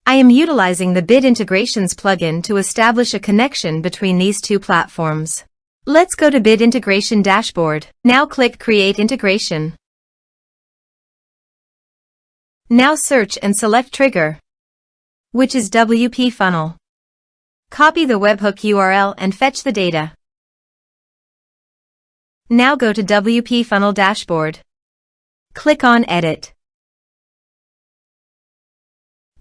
I am utilizing the Bit Integrations plugin to establish a connection between these two platforms. Let's go to Bit Integration Dashboard. Now click Create Integration. Now search and select Trigger, which is WP Funnel. Copy the webhook URL and fetch the data. Now go to WP Funnel Dashboard. Click on Edit.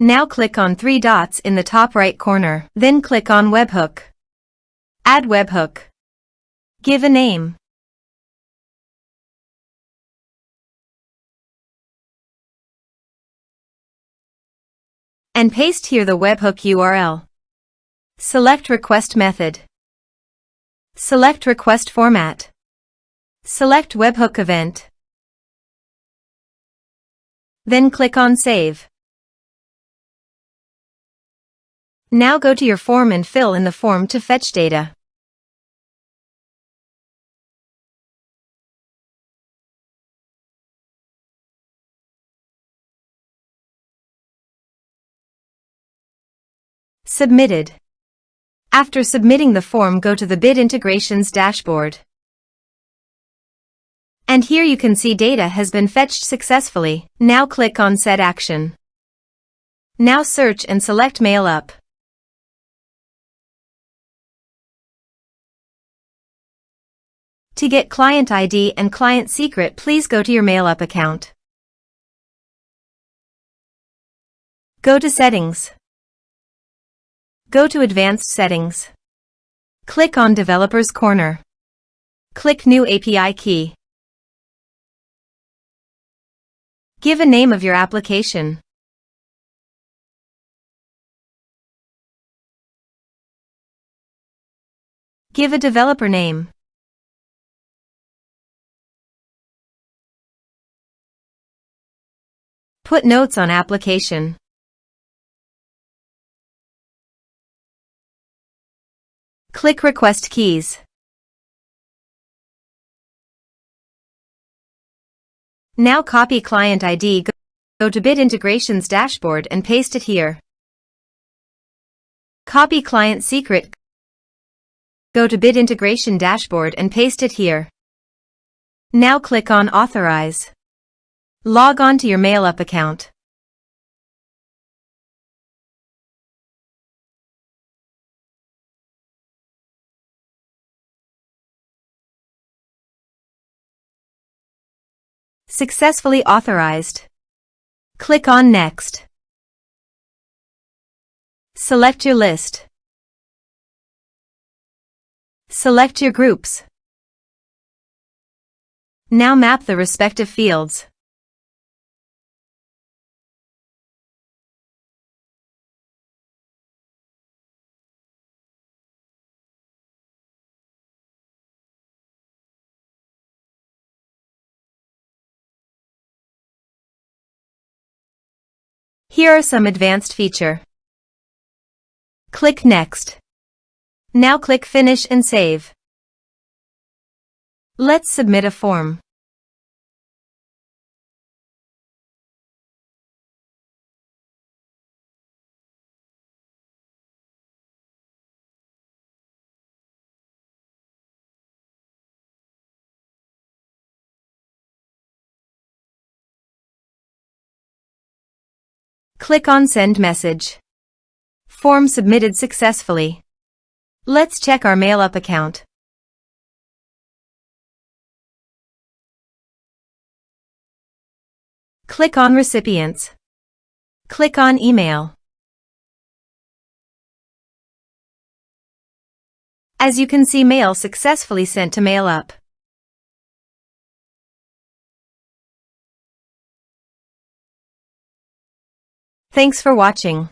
Now click on three dots in the top right corner. Then click on Webhook. Add webhook. Give a name. And paste here the webhook URL. Select Request Method. Select Request Format. Select Webhook Event. Then click on Save. Now go to your form and fill in the form to fetch data. Submitted. After submitting the form, go to the Bit Integrations dashboard. And here you can see data has been fetched successfully. Now click on Set Action. Now search and select Mailup. To get client ID and client secret, please go to your Mailup account. Go to Settings. Go to Advanced Settings. Click on Developers Corner. Click New API Key. Give a name of your application. Give a developer name. Put notes on application. Click Request Keys. Now copy client ID, go to Bit Integrations dashboard and paste it here. Copy client secret, go to Bit Integration dashboard and paste it here. Now click on Authorize. Log on to your Mailup account. Successfully authorized. Click on Next. Select your list. Select your groups. Now map the respective fields. Here are some advanced features. Click Next. Now click Finish and Save. Let's submit a form. Click on Send Message. Form submitted successfully. Let's check our Mailup account. Click on Recipients. Click on Email. As you can see, mail successfully sent to Mailup. Thanks for watching.